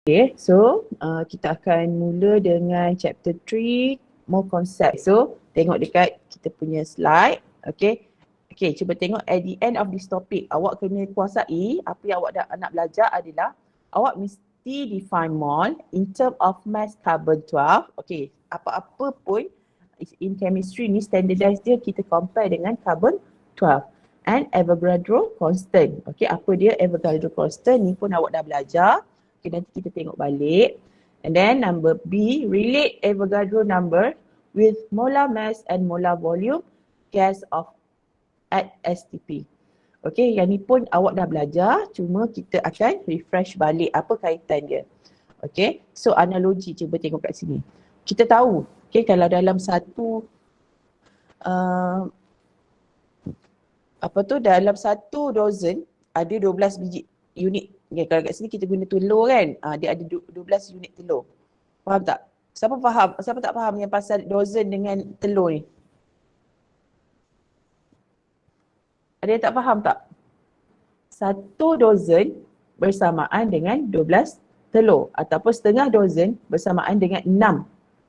Okay, so kita akan mula dengan chapter 3, more concept. So, tengok dekat kita punya slide. Okay, cuba tengok at the end of this topic, awak kena kuasai apa yang awak nak belajar adalah awak mesti define mole in term of mass carbon 12. Okay, apa-apa pun in chemistry ni standardized dia kita compare dengan carbon 12 and Avogadro constant. Okay, apa dia Avogadro constant ni pun awak dah belajar. Okay, nanti kita tengok balik. And then number B, relate Avogadro number with molar mass and molar volume gas of at STP. Okay, yang ni pun awak dah belajar, cuma kita akan refresh balik apa kaitan dia. Okay, so analogi cuba tengok kat sini. Kita tahu, okay, kalau dalam satu dalam satu dozen ada 12 biji unit. Okay, kalau kat sini kita guna telur kan, dia ada 12 unit telur. Faham tak? Siapa faham? Siapa tak faham yang pasal dozen dengan telur ni? Ada yang tak faham tak? Satu dozen bersamaan dengan 12 telur ataupun setengah dozen bersamaan dengan 6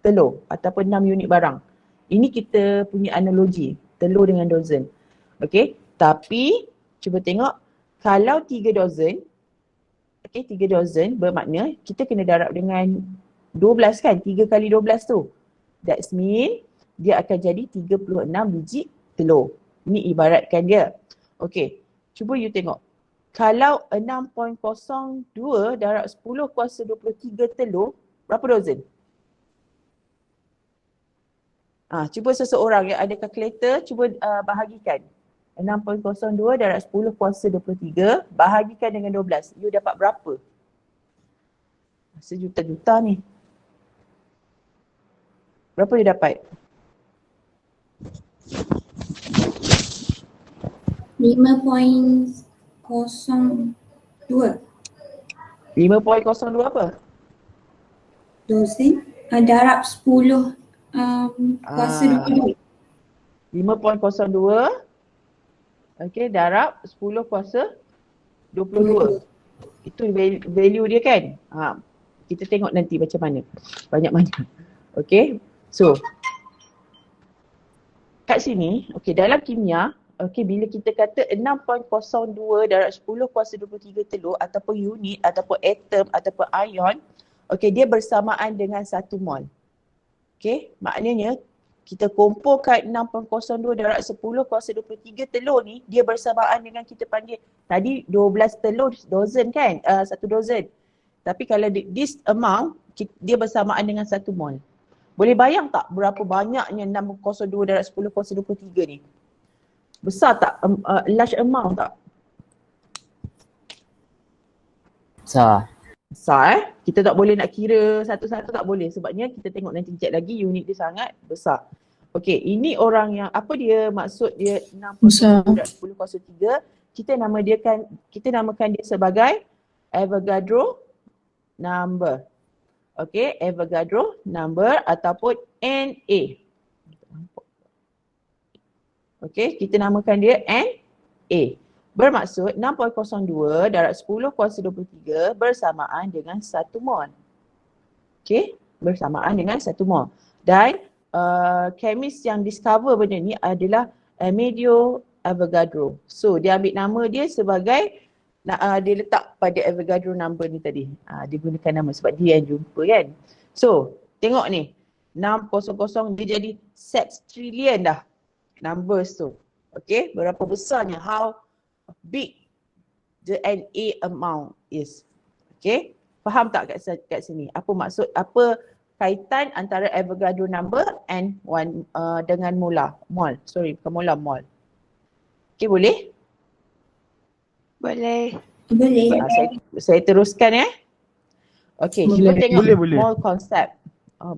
telur ataupun 6 unit barang. Ini kita punya analogi, telur dengan dozen. Okay, tapi cuba tengok kalau 3 dozen, okay, 3 dozen bermakna kita kena darab dengan 12 kan, 3 kali 12 tu. That's mean dia akan jadi 36 biji telur. Ini ibaratkan dia. Okay, cuba you tengok. Kalau 6.02 darab 10 kuasa 23 telur, berapa dozen? Cuba seseorang yang ada kalkulator, cuba bahagikan. 6.02 darab 10 kuasa 23 bahagikan dengan 12. You dapat berapa? Sejuta-juta ni. Berapa you dapat? 5.02. 5.02 apa? Dosen darab 10 kuasa 22. 5.02 okay, darab 10 kuasa 22. Itu value dia kan? Kita tengok nanti macam mana. Banyak mana. Okay, so kat sini, okay, dalam kimia, okay, bila kita kata 6.02 darab 10 kuasa 23 telur ataupun unit ataupun atom ataupun ion, okay, dia bersamaan dengan 1 mol. Okay, maknanya kita kumpulkan 6.02 darab 10 kuasa 23 telur ni, dia bersamaan dengan kita panggil tadi 12 telur dozen kan, 1 dozen. Tapi kalau this amount, dia bersamaan dengan 1 mol. Boleh bayang tak berapa banyaknya 6.02 darab 10 kuasa 23 ni? Besar tak? Large amount tak? Besar. Besar Kita tak boleh nak kira satu-satu, tak boleh. Sebabnya kita tengok nanti kejap lagi unit dia sangat besar. Okey, ini orang yang apa dia maksud dia 6.02 darab 10 kuasa 3. Kita namakan dia sebagai Avogadro number. Okey, Avogadro number ataupun NA. Okey, kita namakan dia NA. Bermaksud 6.02 darab 10 kuasa 23 bersamaan dengan 1 mol. Okey, bersamaan dengan 1 mol. Dan chemist yang discover benda ni adalah Amedeo Avogadro. So, dia ambil nama dia sebagai dia letak pada Avogadro number ni tadi. Dia gunakan nama sebab dia yang jumpa kan. So, tengok ni. 600 dia jadi sextillion dah numbers tu. Okay, berapa besarnya, how big the NA amount is. Okay, faham tak kat sini? Apa maksud, apa kaitan antara Avogadro number and dengan molar, mol. Sorry, bukan molar, mol. Okay, boleh? Boleh. Saya teruskan ya. Okay, cuba tengok boleh. mole concept.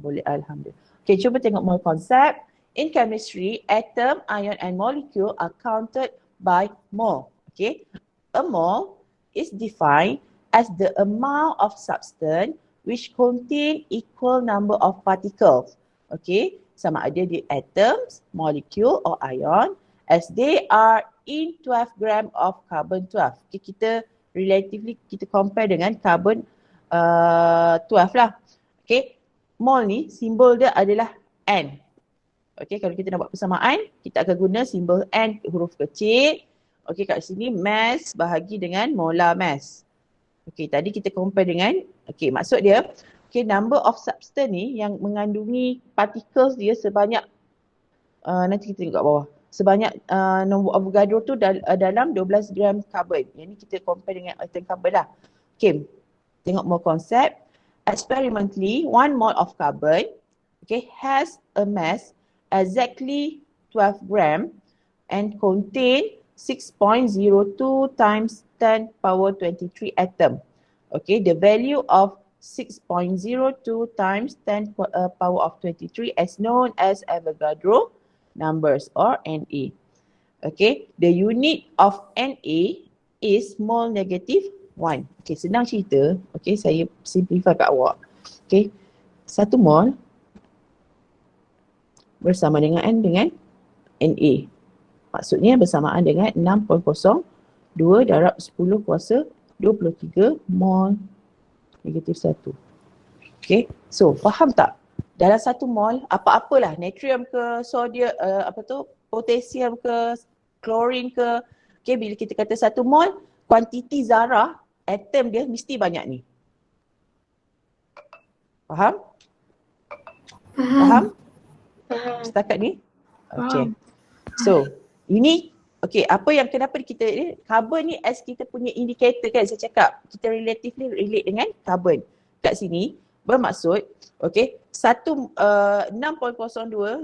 Boleh, alhamdulillah. Okay, cuba tengok mole concept. In chemistry, atom, ion and molecule are counted by mole. Okay, a mole is defined as the amount of substance which contain equal number of particles. Okay, sama ada di atoms, molecule or ion as they are in 12 gram of carbon 12. Okay, kita relatively kita compare dengan carbon 12 lah. Okay, mol ni simbol dia adalah N. Okay, kalau kita nak buat persamaan, kita akan guna simbol N huruf kecil. Okay, kat sini mass bahagi dengan molar mass. Okay, tadi kita compare dengan, okay, maksud dia, okay, number of substance ni yang mengandungi particles dia sebanyak, nanti kita tengok kat bawah, sebanyak nombor Avogadro tu dalam 12 gram karbon. Yang ni kita compare dengan atom carbon lah. Okay, tengok more konsep. Experimentally, 1 mole of carbon, okay, has a mass exactly 12 gram and contain 6.02 times 10 power 23 atom. Okay, the value of 6.02 times 10 power of 23 is known as Avogadro numbers or Na. Okay, the unit of Na is mole negative 1. Okay, senang cerita. Okay, saya simplify kat awak. Okay, 1 mole bersama dengan N dengan Na. Maksudnya bersamaan dengan 6.02 darab 10 kuasa 23 mol negatif 1. Okay, so faham tak? Dalam 1 mol apa-apalah, natrium ke, sodium, potasium ke, klorin ke. Okay, bila kita kata 1 mol, kuantiti zarah, atom dia mesti banyak ni. Faham? Faham? Setakat ni? Okay. So, ini, okay, apa yang kenapa kita, carbon ni as kita punya indicator kan, saya cakap, kita relatively relate dengan carbon. Kat sini, bermaksud, okay, 6.02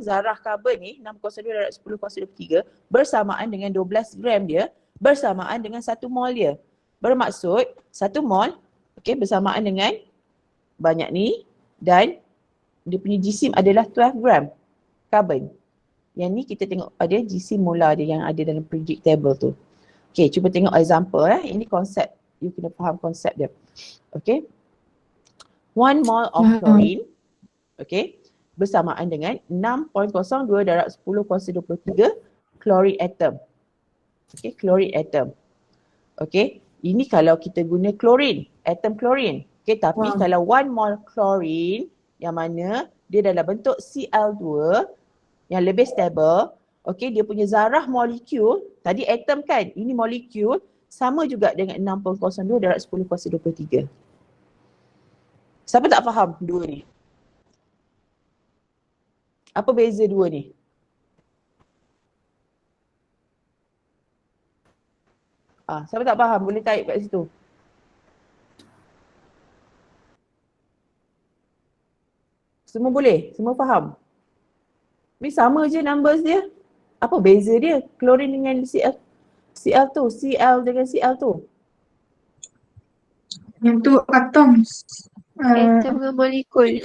zarah carbon ni, 6.02 darab 10 kuasa 23, bersamaan dengan 12 gram dia, bersamaan dengan 1 mol dia. Bermaksud, 1 mol, okay, bersamaan dengan banyak ni, dan dia punya jisim adalah 12 gram carbon. Yang ni kita tengok pada GC molar dia yang ada dalam periodic table tu. Okay, cuba tengok example . Ini konsep, you kena faham konsep dia. Okay. 1 mole of chlorine, okay, bersamaan dengan 6.02 darab 10 kuasa 23 chlorine atom. Okay, chlorine atom. Okay, ini kalau kita guna chlorine, atom chlorine. Okay, tapi kalau 1 mole chlorine yang mana dia dalam bentuk Cl2 yang lebih stable, okay, dia punya zarah molekul, tadi atom kan, ini molekul sama juga dengan 6.02 darab 10 kuasa 23. Siapa tak faham dua ni? Apa beza dua ni? Siapa tak faham boleh type kat situ. Semua boleh? Semua faham? Tapi sama je numbers dia. Apa beza dia? Klorin dengan Cl tu, Cl dengan Cl tu. Yang tu atom. Atom dengan molekul.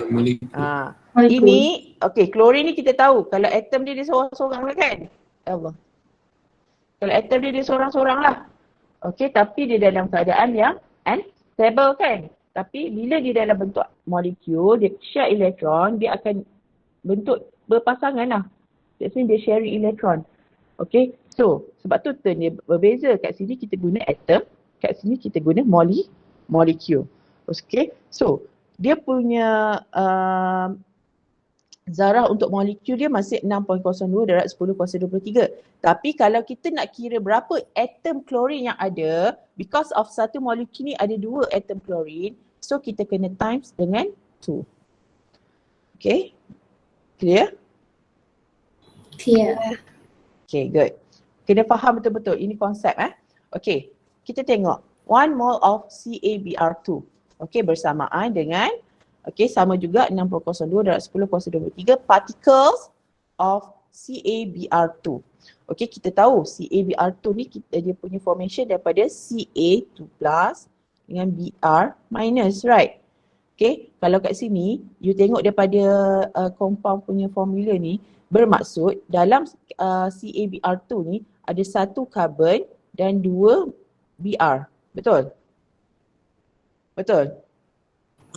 Ini, okay, klorin ni kita tahu kalau atom dia seorang-seorang lah kan? Allah. Kalau atom dia seorang-seorang lah. Okay, tapi dia dalam keadaan yang unstable kan? Tapi bila dia dalam bentuk molekul, dia share elektron, dia akan bentuk berpasangan lah. That's mean dia sharing elektron. Okay, so sebab tu term dia berbeza. Kat sini kita guna atom, kat sini kita guna molekul. Okay, so dia punya zarah untuk molekul dia masih 6.02 darab 10 kuasa 23. Tapi kalau kita nak kira berapa atom klorin yang ada, because of satu molekul ni ada 2 atom klorin, so kita kena times dengan 2. Okay, clear? Clear. Okay, good. Kena faham betul-betul, ini konsep Okay, kita tengok 1 mole of CaBr2. Okay, bersamaan dengan, okay, sama juga 6.02 darab 10 kuasa 23 particles of CaBr2. Okay, kita tahu CaBr2 ni dia punya formation daripada Ca2 plus dengan Br minus, right? Okay, kalau kat sini, you tengok daripada compound punya formula ni, bermaksud dalam CaBr2 ni ada 1 carbon dan 2 Br. Betul? Betul?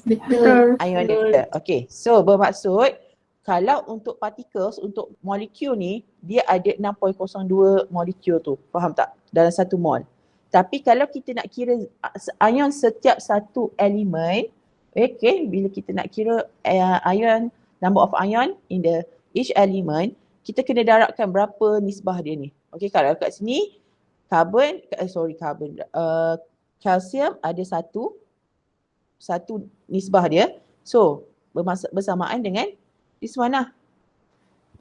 Betul. Ion. Okay, so bermaksud kalau untuk particles, untuk molekul ni, dia ada 6.02 molekul tu. Faham tak? Dalam 1 mol. Tapi kalau kita nak kira ion setiap satu elemen, okay, bila kita nak kira ion, number of ion in the each element, kita kena darabkan berapa nisbah dia ni. Okay, kalau kat sini kalsium ada satu nisbah dia. So bersamaan dengan this one lah.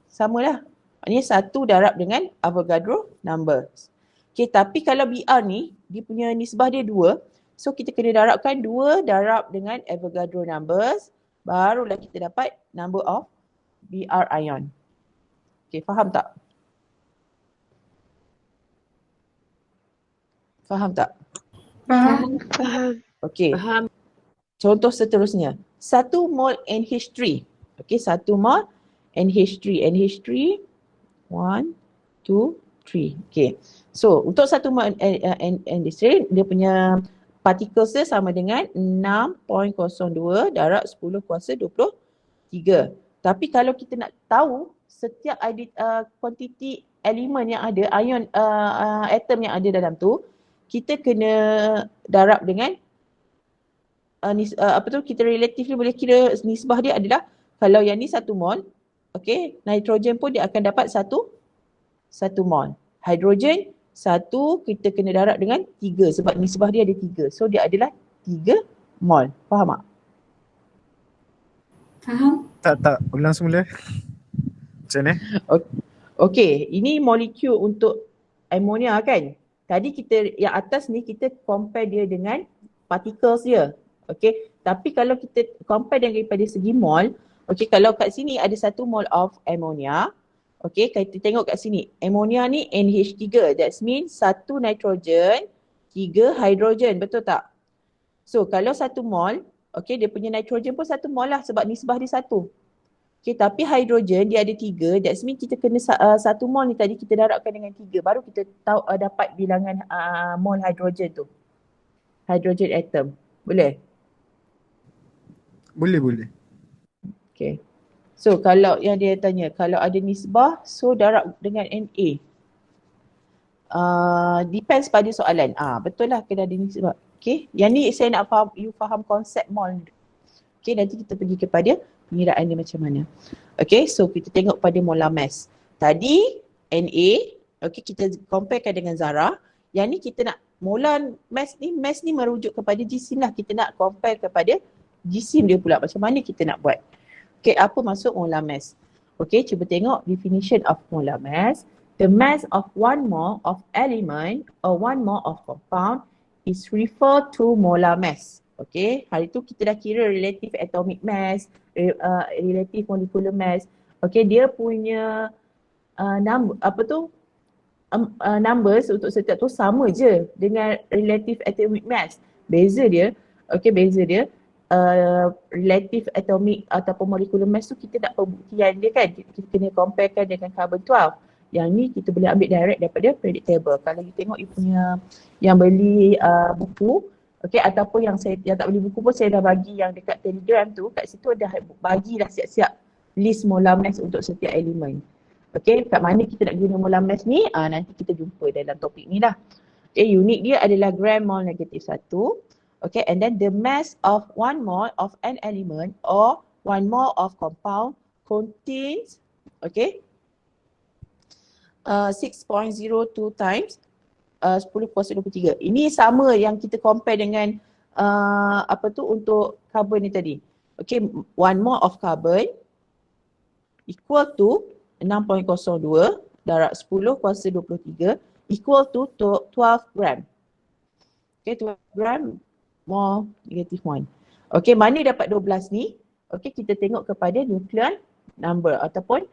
Sama lah. Maknanya 1 darab dengan Avogadro number. Okay, tapi kalau Br ni, dia punya nisbah dia 2. So kita kena darabkan 2 darab dengan Avogadro numbers. Barulah kita dapat number of Br ion. Okay, faham tak? Faham tak? Faham. Faham. Okay. Faham. Contoh seterusnya. 1 mol NH3. Okay, 1 mol NH3. NH3, 1, 2, 3. Okay. So, untuk 1 mol NH3, dia punya particles dia sama dengan 6.02 darab 10 kuasa 23. Tapi kalau kita nak tahu setiap kuantiti elemen yang ada, ion atom yang ada dalam tu, kita kena darab dengan kita relatively boleh kira nisbah dia adalah, kalau yang ni 1 mol, okay, nitrogen pun dia akan dapat 1 mol. Hidrogen 1 kita kena darab dengan 3 sebab nisbah dia ada 3. So dia adalah 3 mol. Faham tak? Faham. Tak. Ulang semula. Macam mana? Okay, ini molekul untuk ammonia kan. Tadi kita yang atas ni kita compare dia dengan particles dia. Okay, tapi kalau kita compare daripada segi mol, okay, kalau kat sini ada 1 mol of ammonia, okay, kita tengok kat sini, ammonia ni NH3, that means 1 nitrogen, 3 hidrogen, betul tak? So kalau 1 mol, okay, dia punya nitrogen pun 1 mol lah sebab nisbah dia 1. Okay, tapi hidrogen dia ada 3, that means kita kena 1 mol ni tadi kita darabkan dengan 3, baru kita tahu dapat bilangan mol hidrogen tu. Hydrogen atom. Boleh? Boleh. Okay. So kalau yang dia tanya, kalau ada nisbah, so darab dengan Na. Depends pada soalan. Betul lah kena ada nisbah. Okay. Yang ni saya nak faham konsep mol. Okay, nanti kita pergi kepada pengiraan dia macam mana. Okay, so kita tengok pada molar mass. Tadi Na, okay, kita comparekan dengan Zara. Yang ni kita nak molar mass ni merujuk kepada jisim lah. Kita nak compare kepada jisim dia pula. Macam mana kita nak buat? Okay, apa maksud molar mass? Okay, cuba tengok definition of molar mass. The mass of 1 mole of element or 1 mole of compound is referred to molar mass. Okay, hari tu kita dah kira relative atomic mass, relative molecular mass. Okay, dia punya numbers untuk setiap tu sama je dengan relative atomic mass. Beza dia, relative atomic ataupun molecular mass tu kita nak pembuktian dia kan. Kita kena comparekan dengan carbon 12. Yang ni kita boleh ambil direct daripada periodic table. Kalau you tengok you punya yang beli buku, okay, ataupun yang tak beli buku pun saya dah bagi yang dekat Telegram tu, kat situ dah bagilah siap-siap list molar mass untuk setiap elemen. Okay, kat mana kita nak guna molar mass ni, nanti kita jumpa dalam topik ni lah. Okay, unit dia adalah gram mol negatif 1. Okay, and then the mass of 1 mole of an element or 1 mole of compound contains, okay, 6.02 times 10 kuasa 23. Ini sama yang kita compare dengan untuk carbon ni tadi. Okay, 1 mole of carbon equal to 6.02 darab 10 kuasa 23 equal to 12 gram. Okay, 12 gram mole negative 1. Okay, mana dapat 12 ni? Okay, kita tengok kepada nuclear number ataupun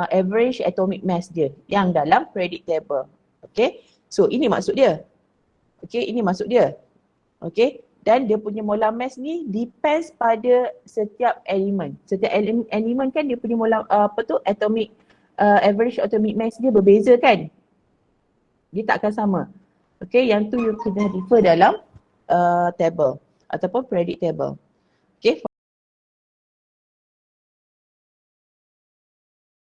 average atomic mass dia yang dalam periodic table. Okay, so ini maksud dia. Okay, ini maksud dia. Okay, dan dia punya molar mass ni depends pada setiap elemen. Setiap elemen kan dia punya molar atomic average atomic mass dia berbeza kan? Dia tak akan sama. Okay, yang tu you kena refer dalam table ataupun periodic table. Okay.